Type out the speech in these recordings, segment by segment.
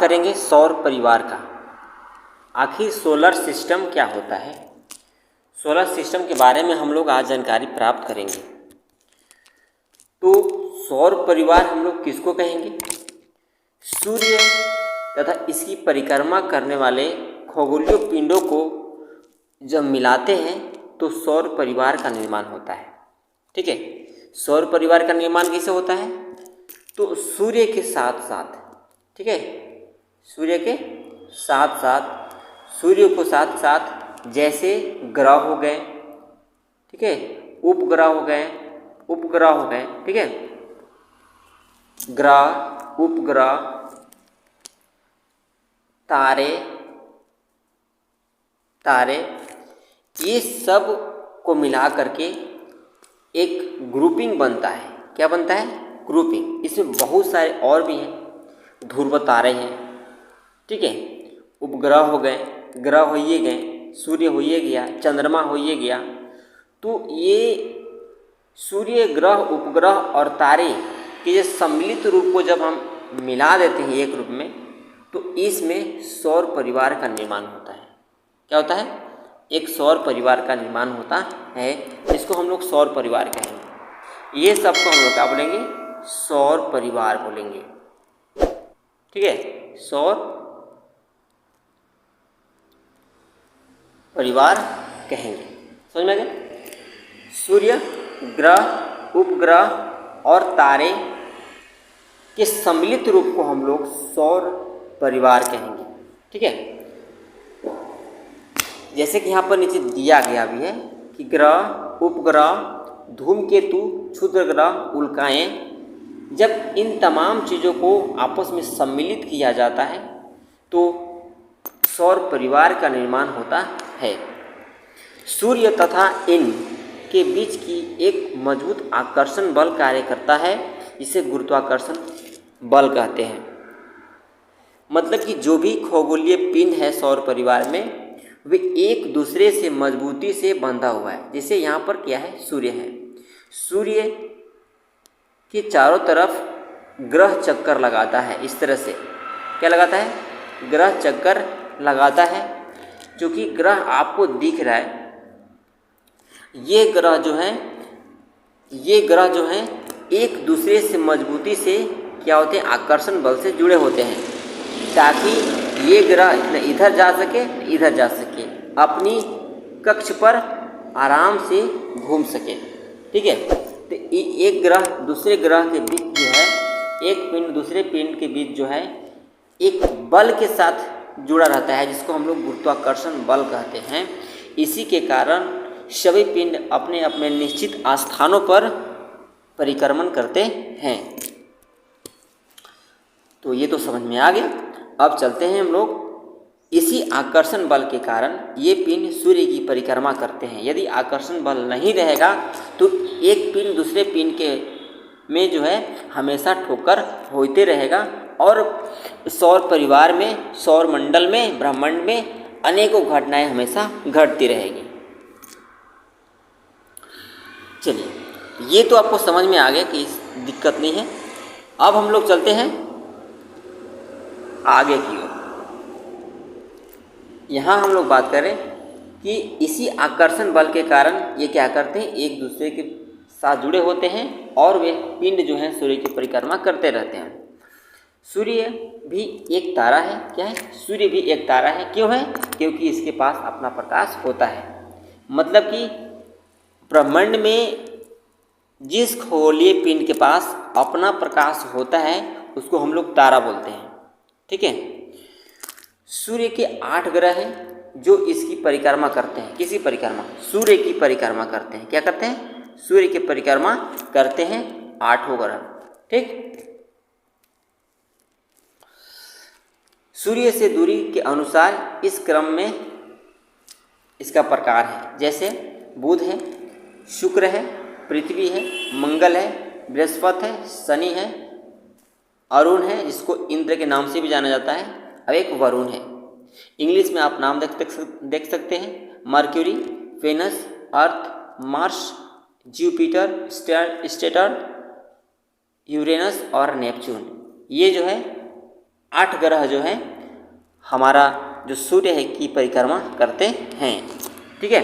करेंगे सौर परिवार का। आखिर सोलर सिस्टम क्या होता है, सोलर सिस्टम के बारे में हम लोग आज जानकारी प्राप्त करेंगे। तो सौर परिवार हम लोग किसको कहेंगे? सूर्य तथा इसकी परिक्रमा करने वाले खगोलीय पिंडों को जब मिलाते हैं तो सौर परिवार का निर्माण होता है। ठीक है, सौर परिवार का निर्माण कैसे होता है? तो सूर्य के साथ साथ, ठीक है, सूर्य के साथ साथ, सूर्य को साथ साथ जैसे ग्रह हो गए, ठीक है, उपग्रह हो गए, ठीक है, ग्रह, उपग्रह, तारे, ये सब को मिला करके एक ग्रुपिंग बनता है। क्या बनता है? ग्रुपिंग। इसमें बहुत सारे और भी हैं, ध्रुव तारे हैं, ठीक है, उपग्रह हो गए, ग्रह हो ये गए, सूर्य हो ये गया, चंद्रमा हो ये गया। तो ये सूर्य, ग्रह, उपग्रह और तारे के जो सम्मिलित रूप को जब हम मिला देते हैं एक रूप में, तो इसमें सौर परिवार का निर्माण होता है। क्या होता है? एक सौर परिवार का निर्माण होता है, जिसको हम लोग सौर परिवार कहेंगे। ये सबको हम लोग क्या बोलेंगे? सौर परिवार बोलेंगे। ठीक है, सौर परिवार कहेंगे। समझ में आ गया? सूर्य, ग्रह, उपग्रह और तारे के सम्मिलित रूप को हम लोग सौर परिवार कहेंगे। ठीक है, जैसे कि यहाँ पर नीचे दिया गया भी है कि ग्रह, उपग्रह, धूमकेतु, क्षुद्र ग्रह, उल्काएँ, जब इन तमाम चीज़ों को आपस में सम्मिलित किया जाता है तो सौर परिवार का निर्माण होता है। सूर्य तथा इन के बीच की एक मजबूत आकर्षण बल कार्य करता है, जिसे गुरुत्वाकर्षण बल कहते हैं। मतलब कि जो भी खगोलीय पिंड है सौर परिवार में, वे एक दूसरे से मजबूती से बंधा हुआ है। जैसे यहाँ पर क्या है? सूर्य है, सूर्य के चारों तरफ ग्रह चक्कर लगाता है। इस तरह से क्या लगाता है? ग्रह चक्कर लगाता है। जो कि ग्रह आपको दिख रहा है, ये ग्रह जो हैं एक दूसरे से मजबूती से क्या होते हैं? आकर्षण बल से जुड़े होते हैं, ताकि ये ग्रह न इधर जा सके न इधर जा सके, अपनी कक्ष पर आराम से घूम सके। ठीक है, तो एक ग्रह दूसरे ग्रह के बीच जो है, एक पिंड दूसरे पिंड के बीच जो है एक बल के साथ जुड़ा रहता है, जिसको हम लोग गुरुत्वाकर्षण बल कहते हैं। इसी के कारण सभी पिंड अपने अपने निश्चित स्थानों पर परिक्रमण करते हैं। तो ये तो समझ में आ गया। अब चलते हैं हम लोग। इसी आकर्षण बल के कारण ये पिंड सूर्य की परिक्रमा करते हैं। यदि आकर्षण बल नहीं रहेगा तो एक पिंड दूसरे पिंड के में जो है हमेशा ठोकर होते रहेगा, और सौर परिवार में, सौर मंडल में, ब्रह्मांड में अनेकों घटनाएं हमेशा घटती रहेगी। चलिए, ये तो आपको समझ में आ गया कि दिक्कत नहीं है। अब हम लोग चलते हैं आगे की ओर। यहाँ हम लोग बात करें कि इसी आकर्षण बल के कारण ये क्या करते हैं? एक दूसरे के साथ जुड़े होते हैं और वे पिंड जो हैं सूर्य की परिक्रमा करते रहते हैं। सूर्य भी एक तारा है। क्या है? सूर्य भी एक तारा है। क्यों है? क्योंकि इसके पास अपना प्रकाश होता है। मतलब कि ब्रह्मांड में जिस खगोलीय पिंड के पास अपना प्रकाश होता है उसको हम लोग तारा बोलते हैं। ठीक है, सूर्य के 8 ग्रह हैं जो इसकी परिक्रमा करते हैं। किसी परिक्रमा? सूर्य की परिक्रमा करते हैं। क्या करते हैं? सूर्य की परिक्रमा करते हैं 8 ग्रह। ठीक, सूर्य से दूरी के अनुसार इस क्रम में इसका प्रकार है। जैसे बुध है, शुक्र है, पृथ्वी है, मंगल है, बृहस्पति है, शनि है, अरुण है जिसको इंद्र के नाम से भी जाना जाता है, अब एक वरुण है। इंग्लिश में आप नाम देख सकते हैं: मर्क्यूरी, वेनस, अर्थ, मार्स, जुपिटर, सैटर्न, यूरेनस और नेपच्यून। ये जो है 8 ग्रह जो हैं हमारा जो सूर्य है की परिक्रमा करते हैं। ठीक है,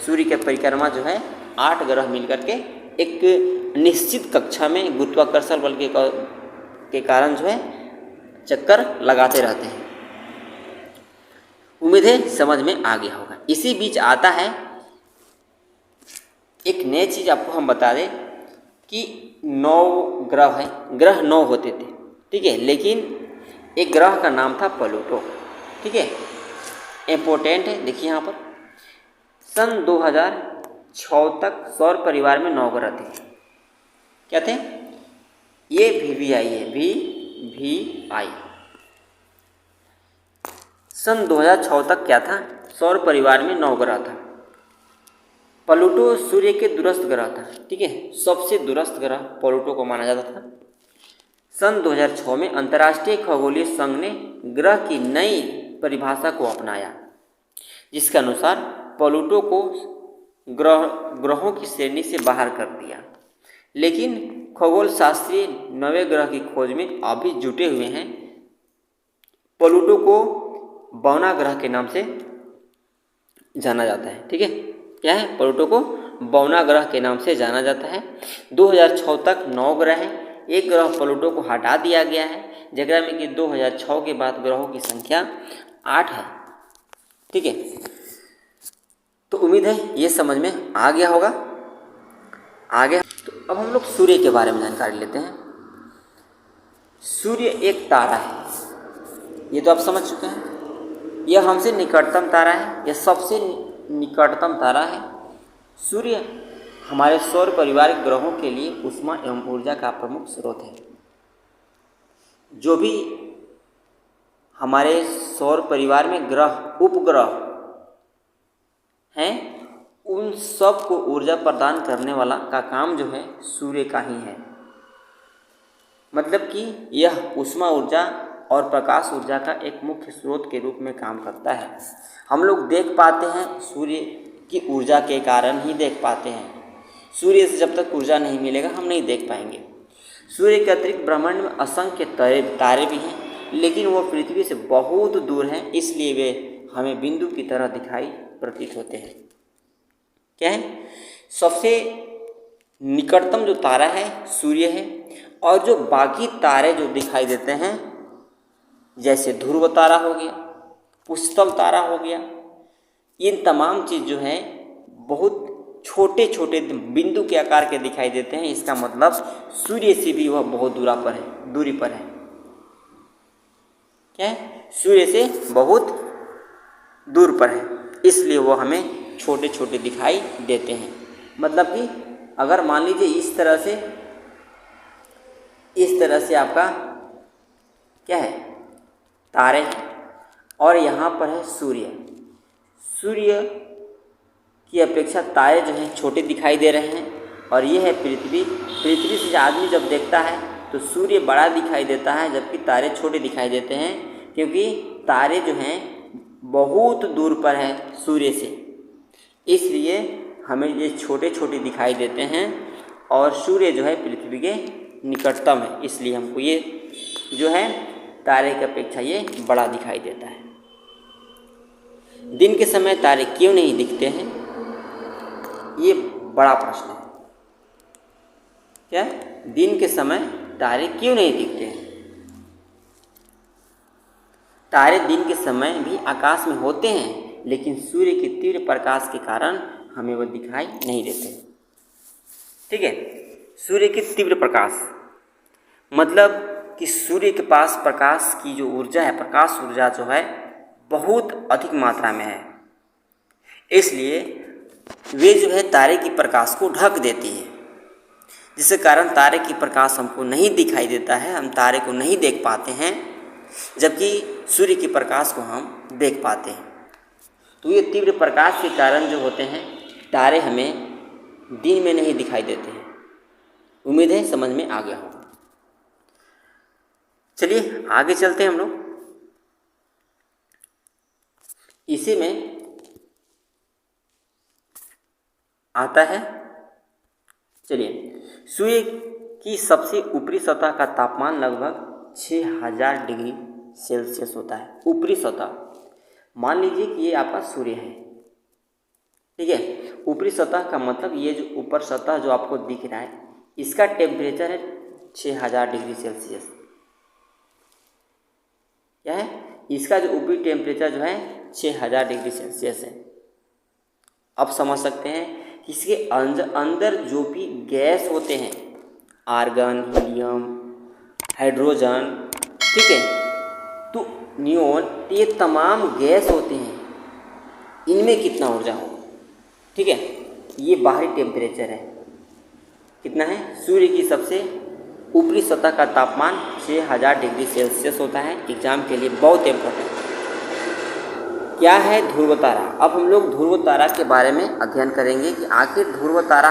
सूर्य की परिक्रमा जो है 8 ग्रह मिलकर के एक निश्चित कक्षा में गुरुत्वाकर्षण बल के कारण जो है चक्कर लगाते रहते हैं। उम्मीद है समझ में आ गया होगा। इसी बीच आता है एक नई चीज़ आपको हम बता दें कि 9 ग्रह हैं, ग्रह 9 होते थे। ठीक है, लेकिन एक ग्रह का नाम था प्लूटो। ठीक है, इम्पोर्टेंट है, देखिए यहाँ पर सन 2006 तक सौर परिवार में 9 ग्रह थे। क्या थे? ये VVI है, VVI। सन 2006 तक क्या था? सौर परिवार में 9 ग्रह था। प्लूटो सूर्य के दूरस्थ ग्रह था। ठीक है, सबसे दूरस्थ ग्रह प्लूटो को माना जाता था। सन 2006 में अंतर्राष्ट्रीय खगोलीय संघ ने ग्रह की नई परिभाषा को अपनाया, जिसके अनुसार प्लूटो को ग्रहों की श्रेणी से बाहर कर दिया। लेकिन खगोल शास्त्री नवे ग्रह की खोज में अभी जुटे हुए हैं। प्लूटो को बौना ग्रह के नाम से जाना जाता है। ठीक है, क्या है? प्लूटो को बौना ग्रह के नाम से जाना जाता है। 2006 तक 9 ग्रह हैं। एक ग्रह प्लूटो को हटा दिया गया है, जगह में कि 2006 के बाद ग्रहों की संख्या 8 है। ठीक है, तो उम्मीद है ये समझ में आ गया होगा। आगे तो अब हम लोग सूर्य के बारे में जानकारी लेते हैं। सूर्य एक तारा है, ये तो आप समझ चुके हैं। यह हमसे निकटतम तारा है, यह सबसे निकटतम तारा है। सूर्य हमारे सौर परिवार के ग्रहों के लिए ऊष्मा एवं ऊर्जा का प्रमुख स्रोत है। जो भी हमारे सौर परिवार में ग्रह, उपग्रह हैं, उन सब को ऊर्जा प्रदान करने वाला का काम जो है सूर्य का ही है। मतलब कि यह ऊष्मा ऊर्जा और प्रकाश ऊर्जा का एक मुख्य स्रोत के रूप में काम करता है। हम लोग देख पाते हैं सूर्य की ऊर्जा के कारण ही देख पाते हैं। सूर्य से जब तक ऊर्जा नहीं मिलेगा हम नहीं देख पाएंगे। सूर्य के अतिरिक्त ब्रह्मांड में असंख्य तारे भी हैं, लेकिन वो पृथ्वी से बहुत दूर हैं, इसलिए वे हमें बिंदु की तरह दिखाई प्रतीत होते हैं। क्या है? सबसे निकटतम जो तारा है सूर्य है, और जो बाकी तारे जो दिखाई देते हैं जैसे ध्रुव तारा हो गया, पुष्कल तारा हो गया, ये तमाम चीज़ जो है बहुत छोटे छोटे बिंदु के आकार के दिखाई देते हैं। इसका मतलब सूर्य से भी वह बहुत दूरी पर है। क्या है? सूर्य से बहुत दूर पर है, इसलिए वो हमें छोटे छोटे दिखाई देते हैं। मतलब कि अगर मान लीजिए इस तरह से आपका क्या है, तारे हैं, और यहाँ पर है सूर्य। सूर्य की अपेक्षा तारे जो हैं छोटे दिखाई दे रहे हैं, और ये है पृथ्वी। पृथ्वी से आदमी जब देखता है तो सूर्य बड़ा दिखाई देता है, जबकि तारे छोटे दिखाई देते हैं, क्योंकि तारे जो हैं बहुत दूर पर हैं सूर्य से, इसलिए हमें ये छोटे छोटे दिखाई देते हैं। और सूर्य जो है पृथ्वी के निकटतम है, इसलिए हमको ये जो है तारे की अपेक्षा ये बड़ा दिखाई देता है। दिन के समय तारे क्यों नहीं दिखते हैं, ये बड़ा प्रश्न है। क्या? दिन के समय तारे क्यों नहीं दिखते हैं? तारे दिन के समय भी आकाश में होते हैं, लेकिन सूर्य के तीव्र प्रकाश के कारण हमें वो दिखाई नहीं देते। ठीक है, सूर्य के तीव्र प्रकाश मतलब कि सूर्य के पास प्रकाश की जो ऊर्जा है, प्रकाश ऊर्जा जो है बहुत अधिक मात्रा में है, इसलिए वे जो है तारे की प्रकाश को ढक देती है, जिसके कारण तारे की प्रकाश हमको नहीं दिखाई देता है, हम तारे को नहीं देख पाते हैं, जबकि सूर्य की प्रकाश को हम देख पाते हैं। तो ये तीव्र प्रकाश के कारण जो होते हैं तारे हमें दिन में नहीं दिखाई देते हैं। उम्मीद है समझ में आ गया होगा। चलिए आगे चलते हैं हम लोग। इसी में आता है, चलिए, सूर्य की सबसे ऊपरी सतह का तापमान लगभग 6000 डिग्री सेल्सियस होता है। ऊपरी सतह, मान लीजिए कि ये आपका सूर्य है, ठीक है। ऊपरी सतह का मतलब ये जो ऊपर सतह जो आपको दिख रहा है, इसका टेम्परेचर है 6000 डिग्री सेल्सियस। क्या है? इसका जो ऊपरी टेम्परेचर जो है 6000 डिग्री सेल्सियस है। अब समझ सकते हैं कि इसके अंदर जो भी गैस होते हैं, आर्गन, हीलियम, हाइड्रोजन, ठीक है, तो नियोन, ये तमाम गैस होते हैं, इनमें कितना ऊर्जा होगा, ठीक है। ये बाहरी टेम्परेचर है, कितना है? सूर्य की सबसे ऊपरी सतह का तापमान 6000 डिग्री सेल्सियस होता है। एग्जाम के लिए बहुत इम्पोर्टेंट। क्या है ध्रुव तारा? अब हम लोग ध्रुव तारा के बारे में अध्ययन करेंगे कि आखिर ध्रुव तारा